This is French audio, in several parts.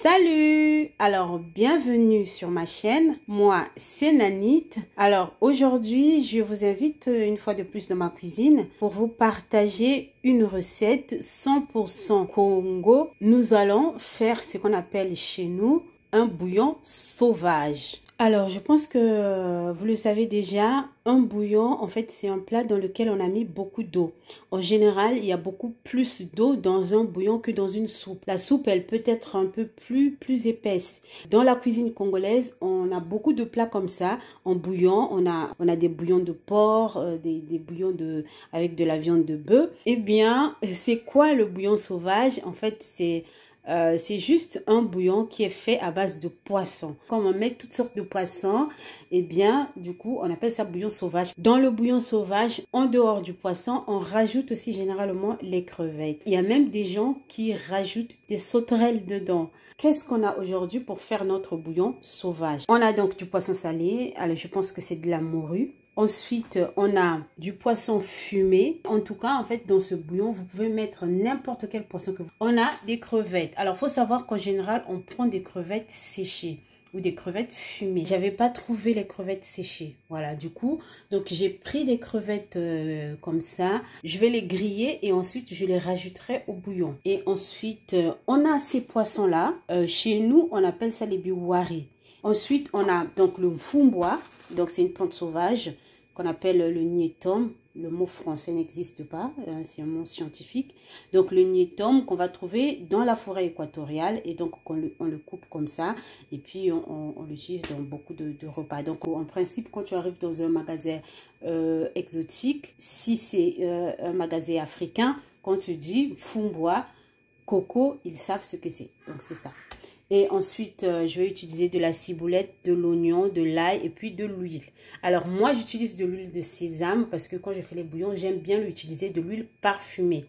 Salut! Alors, bienvenue sur ma chaîne. Moi, c'est Nanit. Alors, aujourd'hui, je vous invite une fois de plus dans ma cuisine pour vous partager une recette 100% Congo. Nous allons faire ce qu'on appelle chez nous un bouillon sauvage. Alors, je pense que vous le savez déjà, un bouillon, en fait, c'est un plat dans lequel on a mis beaucoup d'eau. En général, il y a beaucoup plus d'eau dans un bouillon que dans une soupe. La soupe, elle peut être un peu plus épaisse. Dans la cuisine congolaise, on a beaucoup de plats comme ça. En bouillon, on a des bouillons de porc, des bouillons avec de la viande de bœuf. Eh bien, c'est quoi le bouillon sauvage? En fait, c'est juste un bouillon qui est fait à base de poisson. Comme on met toutes sortes de poissons, eh bien, du coup, on appelle ça bouillon sauvage. Dans le bouillon sauvage, en dehors du poisson, on rajoute aussi généralement les crevettes. Il y a même des gens qui rajoutent des sauterelles dedans. Qu'est-ce qu'on a aujourd'hui pour faire notre bouillon sauvage? On a donc du poisson salé. Alors, je pense que c'est de la morue. Ensuite, on a du poisson fumé. En tout cas, en fait, dans ce bouillon, vous pouvez mettre n'importe quel poisson que vous voulez. On a des crevettes. Alors, il faut savoir qu'en général, on prend des crevettes séchées ou des crevettes fumées. J'avais pas trouvé les crevettes séchées. Voilà, du coup, donc j'ai pris des crevettes comme ça. Je vais les griller et ensuite, je les rajouterai au bouillon. Et ensuite, on a ces poissons-là. Chez nous, on appelle ça les biwari. Ensuite, on a donc le fumboa. Donc, c'est une plante sauvage qu'on appelle le niétom. Le mot français n'existe pas, c'est un mot scientifique. Donc, le niétom qu'on va trouver dans la forêt équatoriale. Et donc, on le coupe comme ça. Et puis, on l'utilise dans beaucoup de repas. Donc, en principe, quand tu arrives dans un magasin exotique, si c'est un magasin africain, quand tu dis fumboa, coco, ils savent ce que c'est. Donc, c'est ça. Et ensuite, je vais utiliser de la ciboulette, de l'oignon, de l'ail et puis de l'huile. Alors, moi, j'utilise de l'huile de sésame parce que quand je fais les bouillons, j'aime bien utiliser de l'huile parfumée.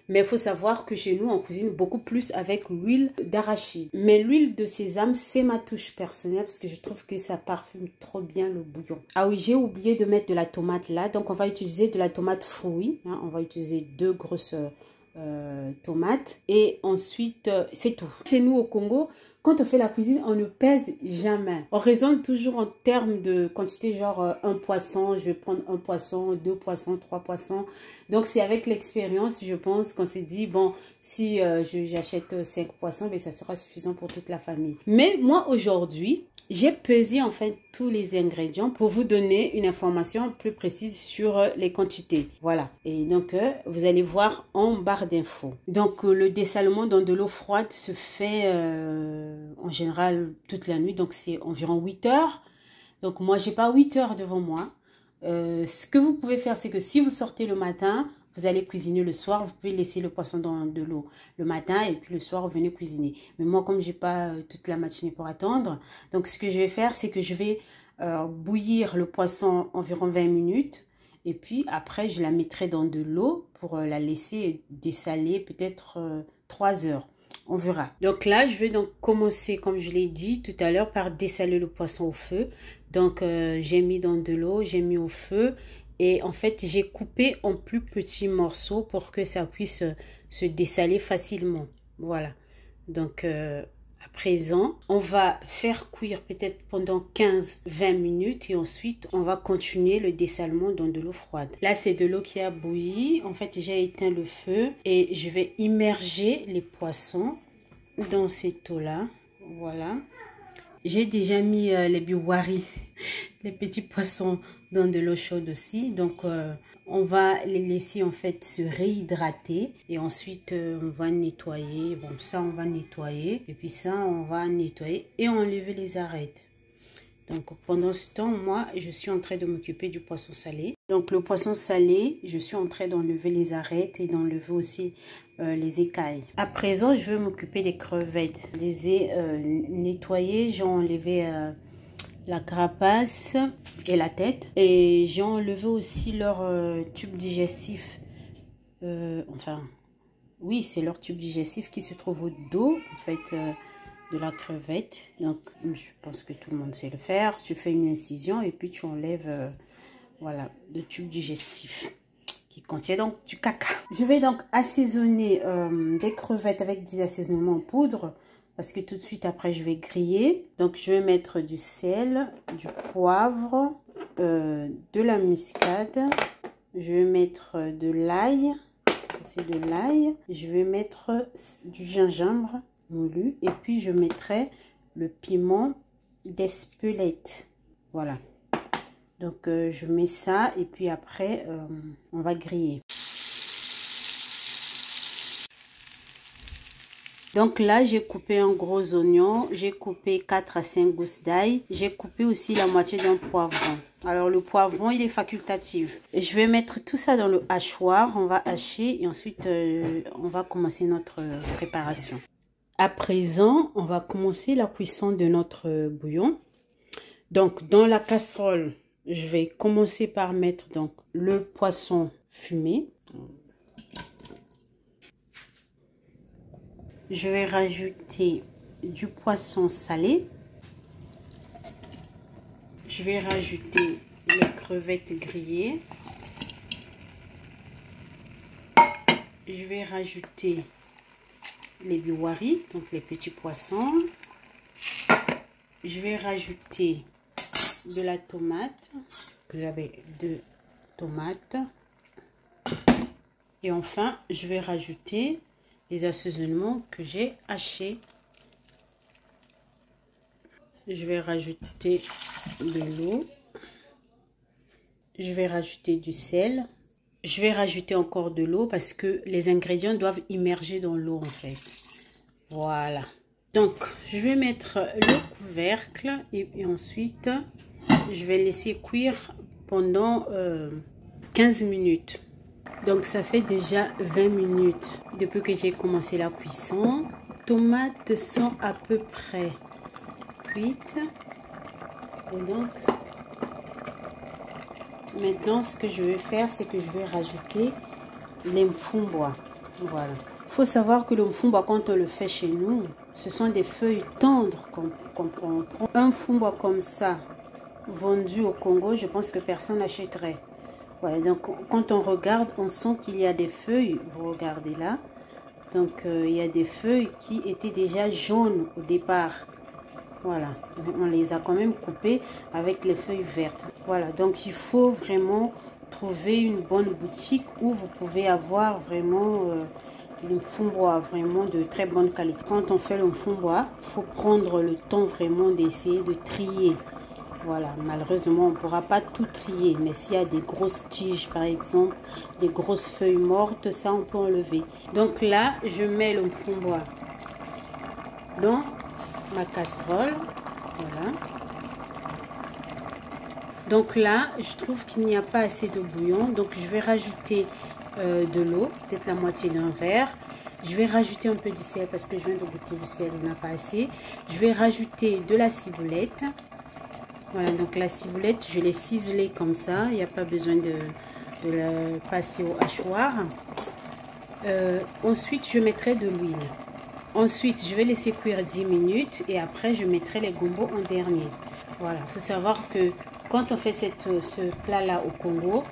Mais il faut savoir que chez nous, on cuisine beaucoup plus avec l'huile d'arachide. Mais l'huile de sésame, c'est ma touche personnelle parce que je trouve que ça parfume trop bien le bouillon. Ah oui, j'ai oublié de mettre de la tomate là. Donc, on va utiliser de la tomate fruit. Hein, on va utiliser 2 grosses tomates et ensuite c'est tout. Chez nous au Congo, quand on fait la cuisine, on ne pèse jamais. On raisonne toujours en termes de quantité, genre un poisson, je vais prendre un poisson, 2 poissons, 3 poissons. Donc c'est avec l'expérience, je pense qu'on s'est dit, bon, si j'achète 5 poissons, ben, ça sera suffisant pour toute la famille. Mais moi aujourd'hui, j'ai pesé en fait tous les ingrédients pour vous donner une information plus précise sur les quantités. Voilà. Et donc, vous allez voir en barre d'infos. Donc, le dessalement dans de l'eau froide se fait en général toute la nuit. Donc, c'est environ 8 heures. Donc, moi, j'ai pas 8 heures devant moi. Ce que vous pouvez faire, c'est que si vous sortez le matin, vous allez cuisiner le soir, vous pouvez laisser le poisson dans de l'eau le matin et puis le soir, vous venez cuisiner. Mais moi, comme j'ai pas toute la matinée pour attendre, donc ce que je vais faire, c'est que je vais bouillir le poisson environ 20 minutes. Et puis après, je la mettrai dans de l'eau pour la laisser dessaler peut-être 3 heures. On verra. Donc là, je vais donc commencer, comme je l'ai dit tout à l'heure, par dessaler le poisson au feu. Donc, j'ai mis dans de l'eau, j'ai mis au feu. Et en fait, j'ai coupé en plus petits morceaux pour que ça puisse se dessaler facilement. Voilà. Donc, à présent, on va faire cuire peut-être pendant 15-20 minutes. Et ensuite, on va continuer le dessalement dans de l'eau froide. Là, c'est de l'eau qui a bouilli. En fait, j'ai éteint le feu. Et je vais immerger les poissons dans cette eau-là. Voilà. J'ai déjà mis les biwari, les petits poissons, dans de l'eau chaude aussi. Donc, on va les laisser en fait se réhydrater. Et ensuite, on va nettoyer. Bon, ça, on va nettoyer. Et puis ça, on va nettoyer et enlever les arêtes. Donc, pendant ce temps, moi, je suis en train de m'occuper du poisson salé. Donc, le poisson salé, je suis en train d'enlever les arêtes et d'enlever aussi les écailles. À présent, je vais m'occuper des crevettes. Je les ai nettoyées, j'ai enlevé la carapace et la tête. Et j'ai enlevé aussi leur tube digestif. Enfin, oui, c'est leur tube digestif qui se trouve au dos, en fait, de la crevette. Donc, je pense que tout le monde sait le faire. Tu fais une incision et puis tu enlèves, voilà, le tube digestif qui contient donc du caca. Je vais donc assaisonner des crevettes avec des assaisonnements en poudre. parce que tout de suite après je vais griller. Donc je vais mettre du sel, du poivre, de la muscade. Je vais mettre de l'ail. C'est de l'ail. Je vais mettre du gingembre moulu. Et puis je mettrai le piment d'Espelette. Voilà. Donc je mets ça et puis après on va griller. Donc là, j'ai coupé un gros oignon, j'ai coupé 4 à 5 gousses d'ail, j'ai coupé aussi la moitié d'un poivron. Alors le poivron, il est facultatif. Et je vais mettre tout ça dans le hachoir, on va hacher et ensuite on va commencer notre préparation. À présent, on va commencer la cuisson de notre bouillon. Donc dans la casserole, je vais commencer par mettre donc le poisson fumé. Je vais rajouter du poisson salé. Je vais rajouter les crevettes grillées. Je vais rajouter les biwari, donc les petits poissons. Je vais rajouter de la tomate. J'avais 2 tomates. Et enfin, je vais rajouter les assaisonnements que j'ai hachés. Je vais rajouter de l'eau. Je vais rajouter du sel. Je vais rajouter encore de l'eau parce que les ingrédients doivent immerger dans l'eau en fait. Voilà. Donc, je vais mettre le couvercle et ensuite, je vais laisser cuire pendant 15 minutes. Donc ça fait déjà 20 minutes depuis que j'ai commencé la cuisson. Les tomates sont à peu près cuites. Et donc maintenant ce que je vais faire, c'est que je vais rajouter les mfumbwa. Voilà. Il faut savoir que le mfumbwa, quand on le fait chez nous, ce sont des feuilles tendres qu'on prend. Un mfumbwa comme ça, vendu au Congo, je pense que personne n'achèterait. Voilà, donc quand on regarde, on sent qu'il y a des feuilles, vous regardez là, donc il y a des feuilles qui étaient déjà jaunes au départ, voilà, on les a quand même coupées avec les feuilles vertes, voilà, donc il faut vraiment trouver une bonne boutique où vous pouvez avoir vraiment le mfumbwa, vraiment de très bonne qualité. Quand on fait le mfumbwa, il faut prendre le temps vraiment d'essayer de trier. Voilà, malheureusement, on ne pourra pas tout trier. Mais s'il y a des grosses tiges, par exemple, des grosses feuilles mortes, ça, on peut enlever. Donc là, je mets le mfumbwa dans ma casserole. Voilà. Donc là, je trouve qu'il n'y a pas assez de bouillon. Donc, je vais rajouter de l'eau, peut-être la moitié d'un verre. Je vais rajouter un peu du sel parce que je viens de goûter du sel, on n'a pas assez. Je vais rajouter de la ciboulette. Voilà, donc la ciboulette, je l'ai ciselée comme ça. Il n'y a pas besoin de la passer au hachoir. Ensuite, je mettrai de l'huile. Ensuite, je vais laisser cuire 10 minutes. Et après, je mettrai les gombo en dernier. Voilà, il faut savoir que quand on fait ce plat-là au Congo,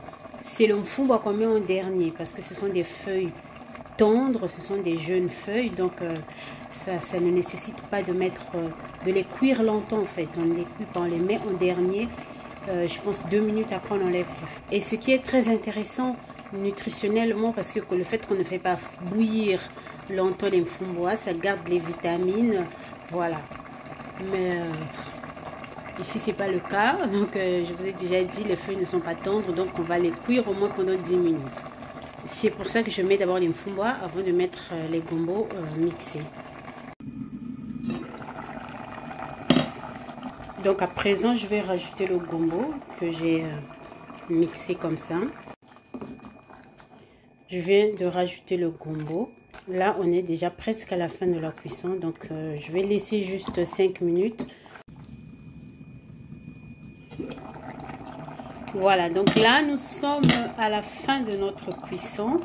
c'est le mfumbwa qu'on met en dernier. Parce que ce sont des feuilles tendres, ce sont des jeunes feuilles. Donc, ça ne nécessite pas de les cuire longtemps en fait. On les cuit pas, on les met en dernier. Je pense 2 minutes après on enlève du feu. Et ce qui est très intéressant nutritionnellement, parce que le fait qu'on ne fait pas bouillir longtemps les mfumbwa, ça garde les vitamines. Voilà. Mais ici c'est pas le cas. Donc je vous ai déjà dit, les feuilles ne sont pas tendres. Donc on va les cuire au moins pendant 10 minutes. C'est pour ça que je mets d'abord les mfumbwa avant de mettre les gombo mixés. Donc à présent, je vais rajouter le gombo que j'ai mixé comme ça. Je viens de rajouter le gombo. Là, on est déjà presque à la fin de la cuisson. Donc je vais laisser juste 5 minutes. Voilà, donc là, nous sommes à la fin de notre cuisson.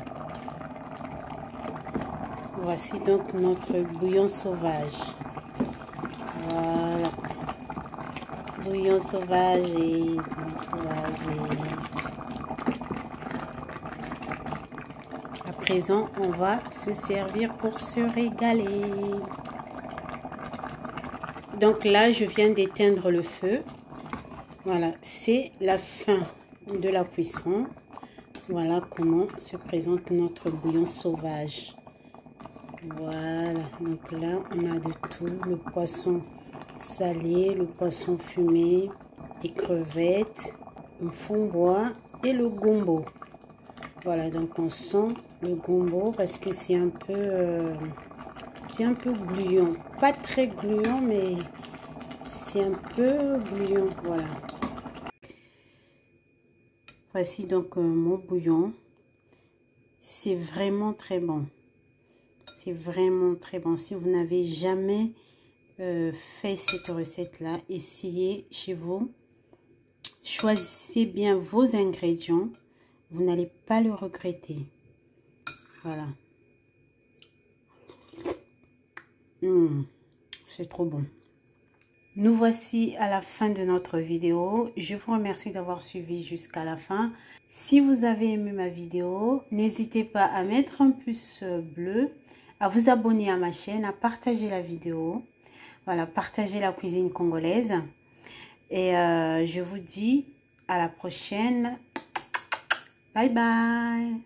Voici donc notre bouillon sauvage. Voilà. Bouillon sauvage et à présent, on va se servir pour se régaler. Donc là, je viens d'éteindre le feu. Voilà, c'est la fin de la cuisson. Voilà comment se présente notre bouillon sauvage. Voilà, donc là, on a de tout. Le poisson salé, le poisson fumé, les crevettes, le fond bois et le gombo. Voilà, donc on sent le gombo parce que c'est un peu gluant. Pas très gluant, mais c'est un peu gluant. Voilà. Voici donc mon bouillon. C'est vraiment très bon. C'est vraiment très bon. Si vous n'avez jamais fait cette recette-là, essayez chez vous. Choisissez bien vos ingrédients. Vous n'allez pas le regretter. Voilà. C'est trop bon. Nous voici à la fin de notre vidéo. Je vous remercie d'avoir suivi jusqu'à la fin. Si vous avez aimé ma vidéo, n'hésitez pas à mettre un pouce bleu, à vous abonner à ma chaîne, à partager la vidéo. Voilà, partagez la cuisine congolaise. Et je vous dis à la prochaine. Bye bye.